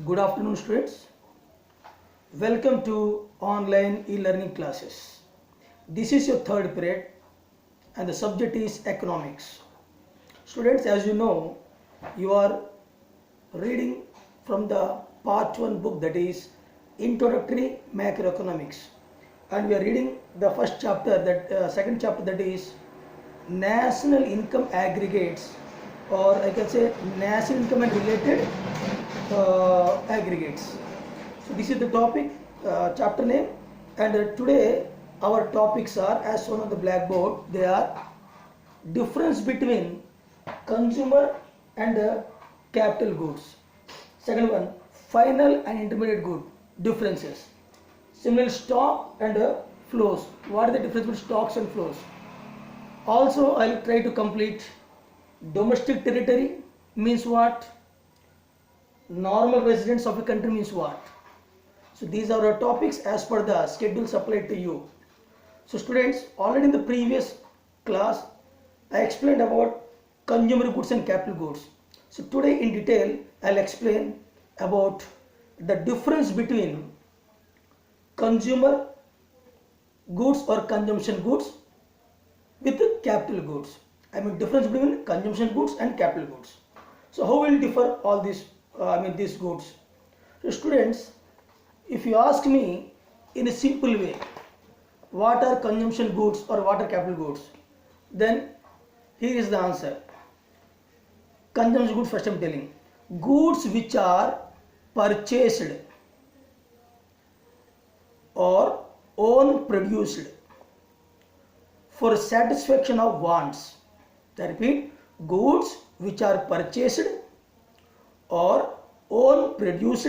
Good afternoon, students. Welcome to online e-learning classes. This is your third period and the subject is economics. Students, as you know, you are reading from the part 1 book, that is Introductory Macroeconomics, and we are reading the first chapter, that second chapter, that is National Income Aggregates, or I can say National Income and Related Aggregates. So this is the topic, chapter name, and today our topics are as shown on the blackboard. They are difference between consumer and capital goods. Second one, final and intermediate good differences. Similarly, stock and flows. What are the difference between stocks and flows? Also, I'll try to complete domestic territory means what, normal residents of a country means what. So these are our topics as per the schedule supplied to you. So students, already in the previous class I explained about consumer goods and capital goods. So today in detail I'll explain about the difference between consumer goods or consumption goods with capital goods. I mean difference between consumption goods and capital goods. So how will differ all these these goods? So students, if you ask me in a simple way, what are consumption goods or what are capital goods, then here is the answer. Consumption goods, first I am telling, goods which are purchased or own produced for satisfaction of wants. I repeat, goods which are purchased or own produced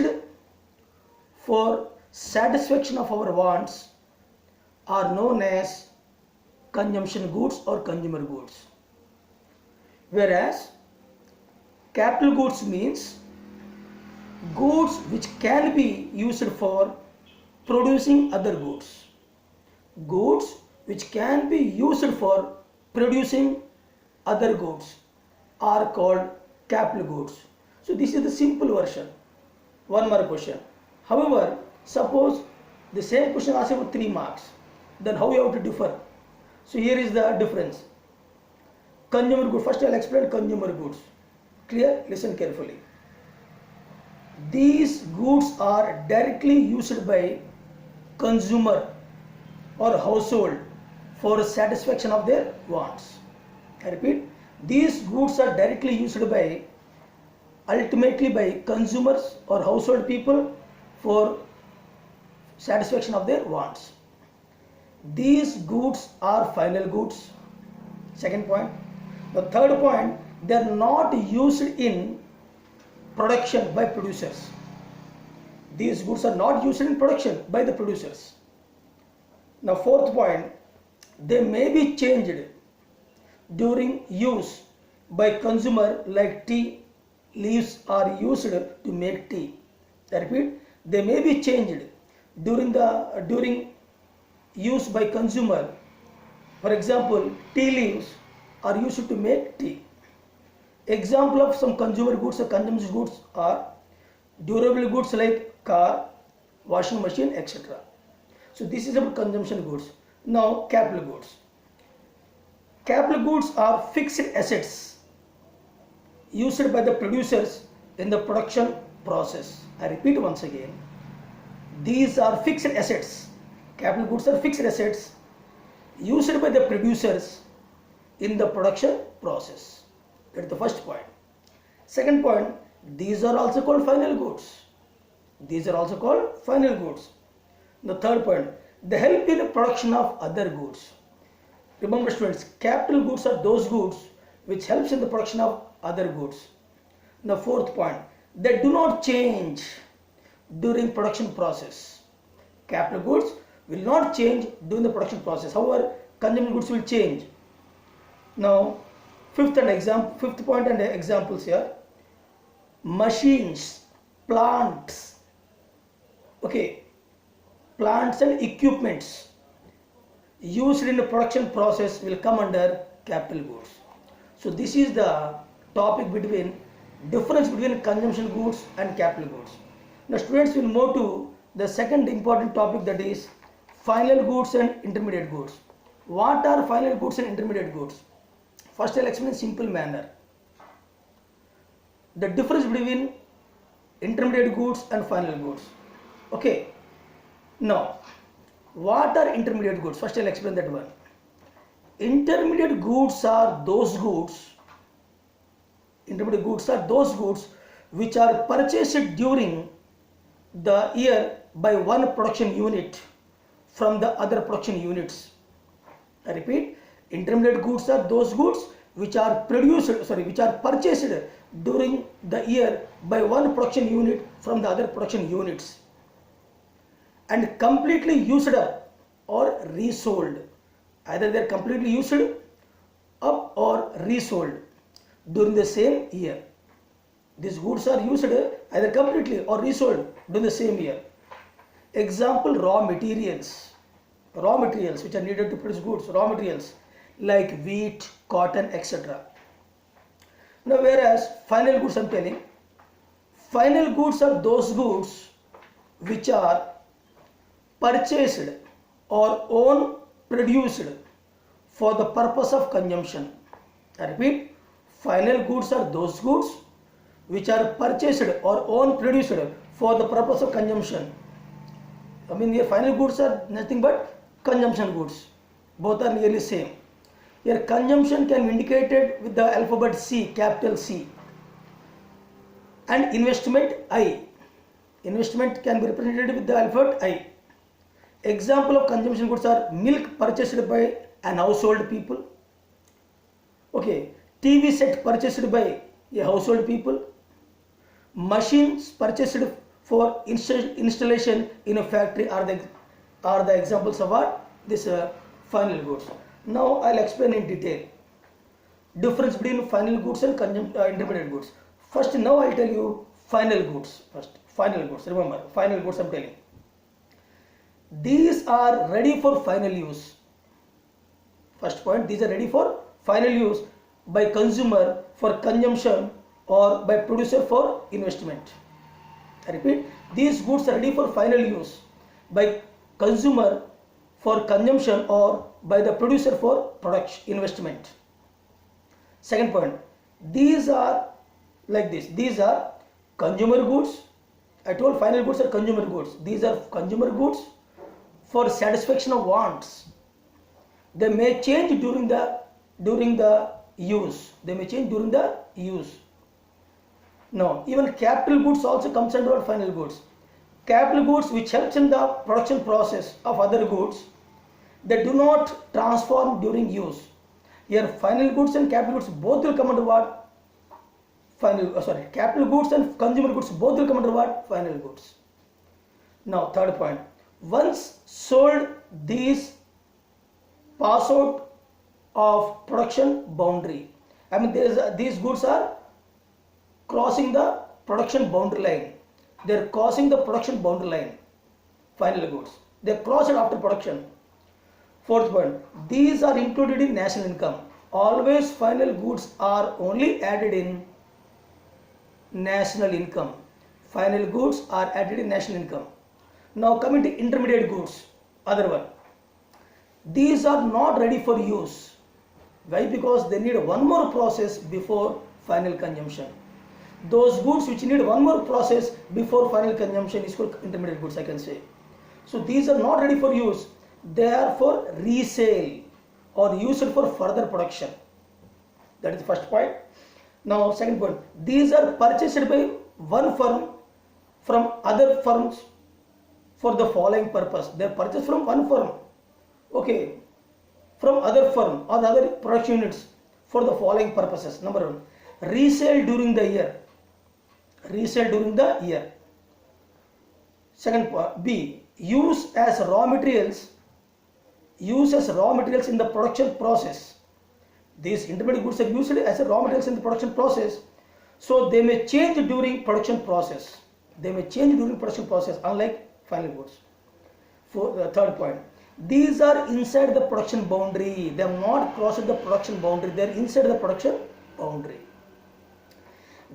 for satisfaction of our wants are known as consumption goods or consumer goods. Whereas capital goods means goods which can be used for producing other goods. Goods which can be used for producing other goods are called capital goods. So this is the simple version. One more question. However, suppose the same question asks about 3 marks, then how you have to differ? So here is the difference. Consumer goods, first I will explain consumer goods. Clear? Listen carefully. These goods are directly used by consumer or household for satisfaction of their wants. I repeat, these goods are directly used by, ultimately by consumers or household people for satisfaction of their wants. These goods are final goods. Second point. The third point, they are not used in production by producers. These goods are not used in production by the producers. Now fourth point, they may be changed during use by consumer, like tea leaves are used to make tea. I repeat, they may be changed during use by consumer. For example, tea leaves are used to make tea. Example of some consumer goods or consumption goods are durable goods like car, washing machine, etc. So this is about consumption goods. Now capital goods. Capital goods are fixed assets used by the producers in the production process. I repeat once again, these are fixed assets. Capital goods are fixed assets used by the producers in the production process. That's the first point. Second point, these are also called final goods. These are also called final goods. The third point, they help in the production of other goods. Remember students, capital goods are those goods which helps in the production of other goods. The fourth point, they do not change during production process. Capital goods will not change during the production process. However, consumer goods will change. Now, fifth point and examples here. Machines, plants, plants and equipments used in the production process will come under capital goods. So this is the topic between difference between consumption goods and capital goods. Now students will move to the second important topic, that is final goods and intermediate goods. What are final goods and intermediate goods? First I'll explain in simple manner. The difference between intermediate goods and final goods. Okay. Now, what are intermediate goods? First I'll explain that one. Intermediate goods are those goods. Intermediate goods are those goods which are purchased during the year by one production unit from the other production units. I repeat, intermediate goods are those goods which are purchased during the year by one production unit from the other production units and completely used up or resold. Either they are completely used up or resold during the same year. These goods are used either completely or resold during the same year. Example, raw materials which are needed to produce goods, raw materials like wheat, cotton, etc. Now whereas final goods, I'm telling, final goods are those goods which are purchased or own produced for the purpose of consumption. I repeat, final goods are those goods which are purchased or own produced for the purpose of consumption. I mean, here final goods are nothing but consumption goods. Both are nearly same. Here consumption can be indicated with the alphabet C, capital C, and investment I. Investment can be represented with the alphabet I. Example of consumption goods are milk purchased by an household people. Okay, TV set purchased by a household people. Machines purchased for installation in a factory are the examples of what? This final goods. Now I'll explain in detail difference between final goods and intermediate goods. First, now I'll tell you final goods. First, final goods. Remember, final goods I'm telling. These are ready for final use. First point, these are ready for final use by consumer for consumption or by producer for investment. I repeat, these goods are ready for final use by consumer for consumption or by the producer for production investment. Second point, these are like this. These are consumer goods. I told final goods are consumer goods. These are consumer goods for satisfaction of wants. They may change during the use. They may change during the use. Now, even capital goods also comes under final goods. Capital goods which helps in the production process of other goods, they do not transform during use. Here, final goods and capital goods both will come under what? Capital goods and consumer goods both will come under what? Final goods. Now, third point. Once sold, these pass out of production boundary. I mean, these goods are crossing the production boundary line. They are crossing the production boundary line. Final goods. They cross it after production. Fourth point. These are included in national income. Always final goods are only added in national income. Final goods are added in national income. Now coming to intermediate goods, other one. These are not ready for use. Why? Because they need one more process before final consumption. Those goods which need one more process before final consumption is called intermediate goods, I can say. So these are not ready for use. They are for resale or used for further production. That is the first point. Now second point. These are purchased by one firm from other firms for the following purpose. They are purchased from one firm, okay, from other firm or the other production units for the following purposes. Number one, resale during the year. Resale during the year. Second point, B, use as raw materials. Use as raw materials in the production process. These intermediate goods are used as raw materials in the production process, so they may change during production process. They may change during production process, unlike final goods. For the third point, these are inside the production boundary. They have not crossed the production boundary. They are inside the production boundary.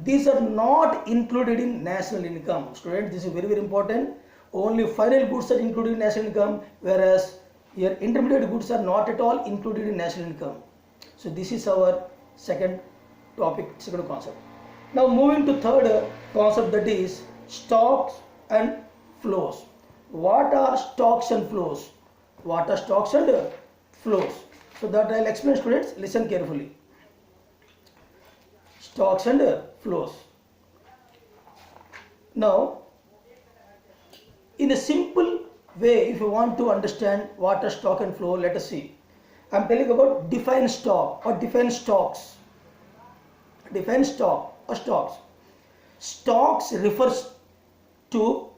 these are not included in national income. Students, this is very, very important. Only final goods are included in national income, whereas your intermediate goods are not at all included in national income. So this is our second topic, second concept. Now moving to third concept, that is stocks and flows. What are stocks and flows? What are stocks and flows? So that I will explain, students. Listen carefully. Stocks and flows. Now, in a simple way, if you want to understand what are stock and flow, let us see. I am telling about define stock or define stocks. Define stock or stocks. Stocks refers to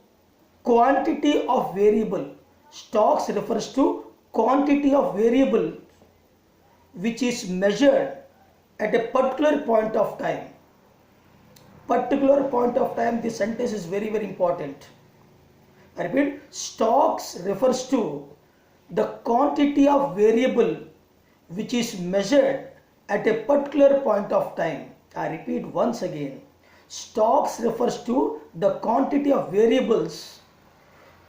quantity of variable. Stocks refers to quantity of variable which is measured at a particular point of time. Particular point of time, this sentence is very, very important. I repeat, stocks refers to the quantity of variable which is measured at a particular point of time. I repeat once again, stocks refers to the quantity of variables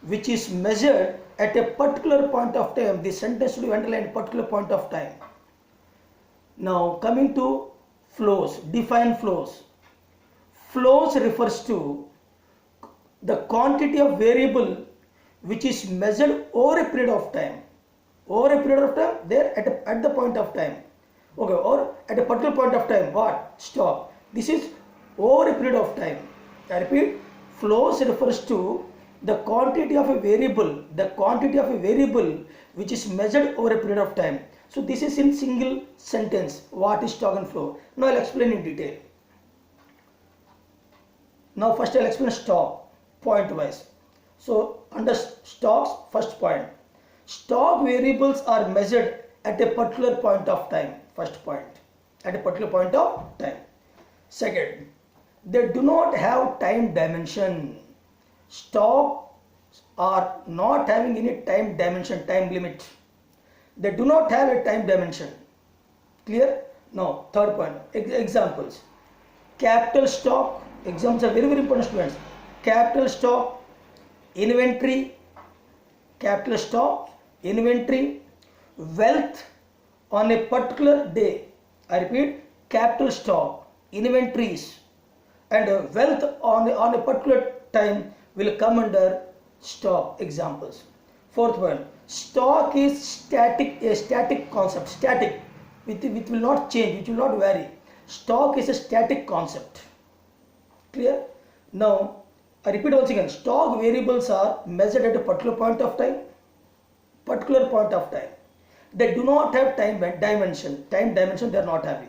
which is measured at a particular point of time. This sentence should be underlined, particular point of time. Now coming to flows, define flows. Flows refers to the quantity of variable which is measured over a period of time. Over a period of time, there at the point of time. Okay, or at a particular point of time. What? Stock. This is over a period of time. I repeat, flows refers to the quantity of a variable, which is measured over a period of time. So this is in single sentence, what is stock and flow. Now I will explain in detail. Now first I will explain stock point wise. So under stocks, first point, stock variables are measured at a particular point of time. First point, at a particular point of time. Second, they do not have time dimension. Stocks are not having any time dimension, time limit. They do not have a time dimension. Clear? Now third point, examples. Capital stock, examples are very, very important, students. Capital stock, inventory, capital stock, inventory, wealth on a particular day. I repeat, capital stock, inventories and wealth on a particular time will come under stock examples. Fourth one, stock is a static concept, static, which will not change, which will not vary. Stock is a static concept. Clear? Now I repeat once again, stock variables are measured at a particular point of time. Particular point of time. They do not have time dimension. Time dimension they are not having.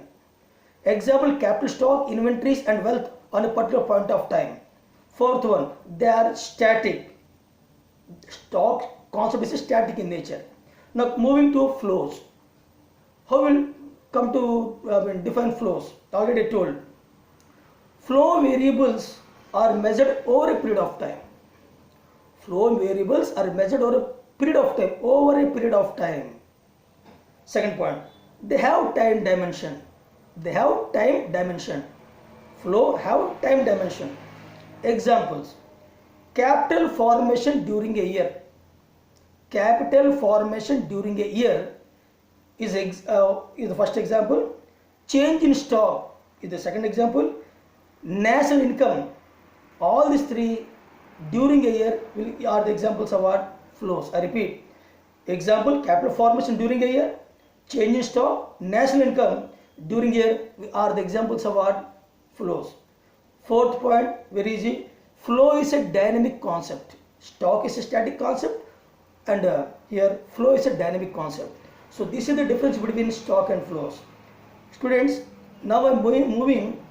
Example, capital stock, inventories and wealth on a particular point of time. Fourth one, they are static. Stock concept is static in nature. Now moving to flows. How will come to define flows? Already told. Flow variables are measured over a period of time. Flow variables are measured over a period of time. Over a period of time. Second point, they have time dimension. They have time dimension. Flow have time dimension. Examples, capital formation during a year. Capital formation during a year is the first example. Change in stock is the second example. National income. All these three during a year are the examples of what? Flows. I repeat. Example, capital formation during a year. Change in stock, national income during a year are the examples of what? Flows. Fourth point, very easy. Flow is a dynamic concept. Stock is a static concept and here flow is a dynamic concept. So this is the difference between stock and flows. Students, now I am moving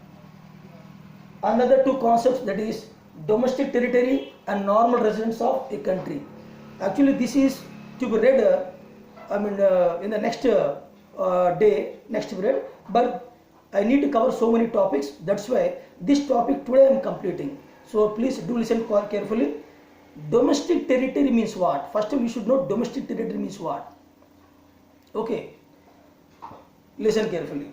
another two concepts, that is domestic territory and normal residence of a country. Actually this is to be read in the next day, next period, but I need to cover so many topics. That's why this topic today I am completing. So please do listen carefully. Domestic territory means what? First we should know domestic territory means what. Okay, listen carefully.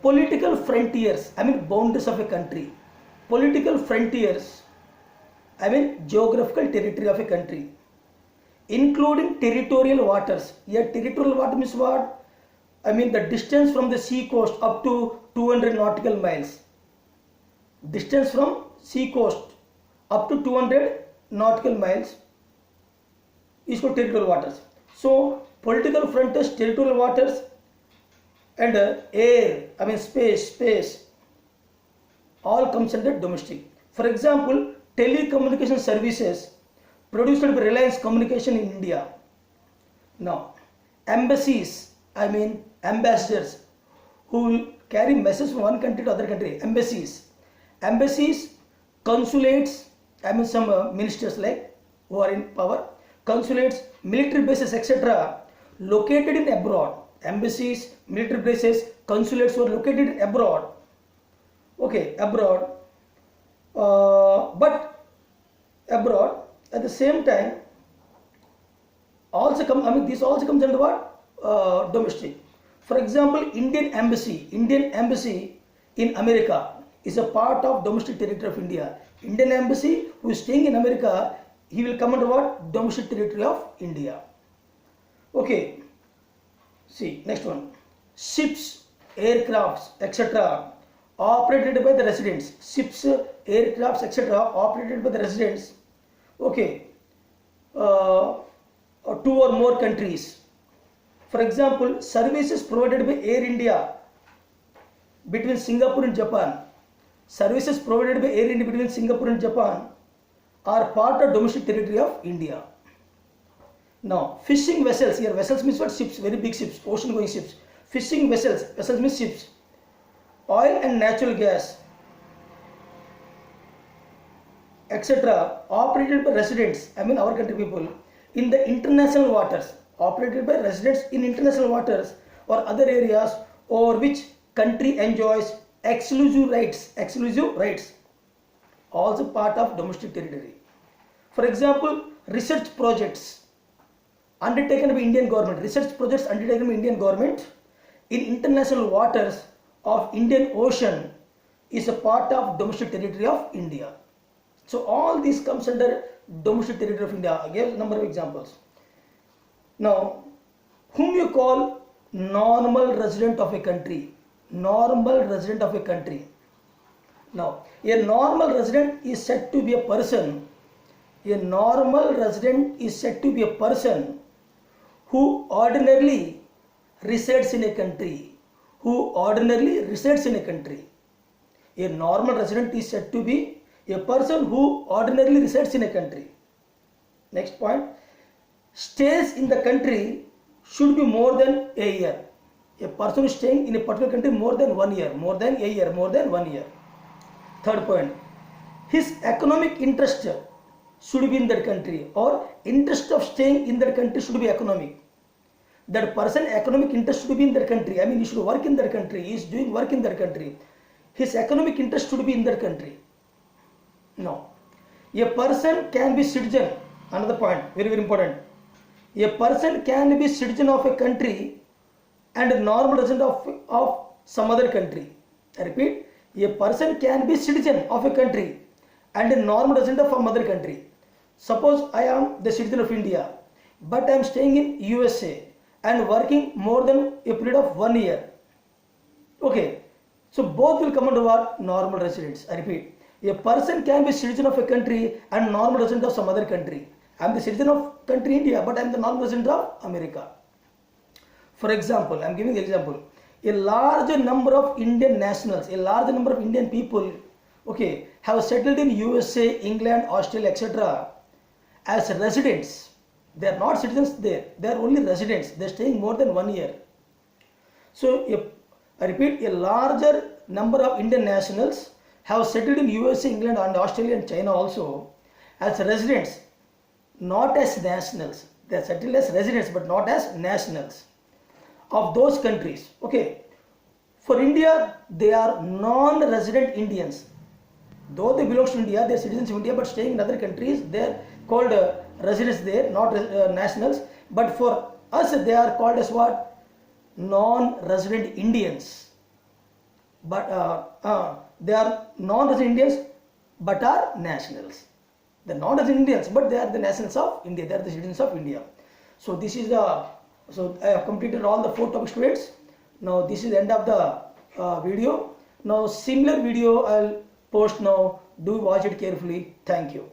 Political frontiers, I mean boundaries of a country. Political frontiers, I mean geographical territory of a country, including territorial waters. Here territorial water means what? I mean the distance from the sea coast up to 200 nautical miles. Distance from sea coast up to 200 nautical miles is called territorial waters. So political frontiers, territorial waters, and air, I mean space, all comes under domestic. For example, telecommunication services produced by Reliance Communication in India. Now, embassies, I mean ambassadors who will carry messages from one country to other country. Embassies, consulates, I mean some ministers like who are in power, consulates, military bases, etc. located in abroad. Embassies, military bases, consulates were located in abroad. Okay, abroad. But abroad at the same time also come. I mean, this also comes under what? Domestic. For example, Indian embassy in America is a part of domestic territory of India. Indian embassy who is staying in America, he will come under what? Domestic territory of India. Okay. See, next one. Ships, aircrafts, etc. operated by the residents. Ships, aircrafts, etc. operated by the residents. Okay. Two or more countries. For example, services provided by Air India between Singapore and Japan. Services provided by Air India between Singapore and Japan are part of domestic territory of India. Now, fishing vessels, here vessels means what? Ships, very big ships, ocean going ships. Fishing vessels means ships. Oil and natural gas, etc. operated by residents, I mean our country people, in the international waters, operated by residents in international waters or other areas over which country enjoys exclusive rights, also part of domestic territory. For example, research projects undertaken by Indian government, in international waters of Indian Ocean is a part of domestic territory of India. So all this comes under domestic territory of India. I gave a number of examples. Now, whom you call normal resident of a country? Normal resident of a country. Now, a normal resident is said to be a person. A normal resident is said to be a person who ordinarily resides in a country. A normal resident is said to be a person who ordinarily resides in a country. Next point, stays in the country should be more than a year. A person is staying in a particular country more than 1 year, more than a year, more than 1 year. Third point, his economic interest should be in that country, or interest of staying in that country should be economic. That person economic interest should be in that country. I mean, he should work in that country. He is doing work in that country. His economic interest should be in that country. No. A person can be citizen. Another point, very, very important. A person can be citizen of a country and a normal resident of some other country. I repeat, a person can be citizen of a country and a normal resident of some other country. Suppose I am the citizen of India, but I am staying in USA and working more than a period of 1 year. Okay, so both will come under what? Normal residents. I repeat, a person can be citizen of a country and normal resident of some other country. I am the citizen of country India, but I am the normal resident of America. For example, I am giving the example. A large number of Indian nationals, a large number of Indian people, okay, have settled in USA, England, Australia, etc. as residents. They are not citizens there. They are only residents. They are staying more than 1 year. So, I repeat, a larger number of Indian nationals have settled in USA, England and Australia and China also as residents, not as nationals. They are settled as residents but not as nationals of those countries. Okay. For India, they are non-resident Indians. Though they belong to India, they are citizens of India but staying in other countries, they are called residents there, not nationals. But for us, they are called as what? Non-resident Indians. but they are non-resident Indians but are nationals. The non-resident Indians, but they are the nationals of India. They are the citizens of India. So this is the, so I have completed all the 4 topic, students. Now this is the end of the video. Now similar video I'll post now. Do watch it carefully. Thank you.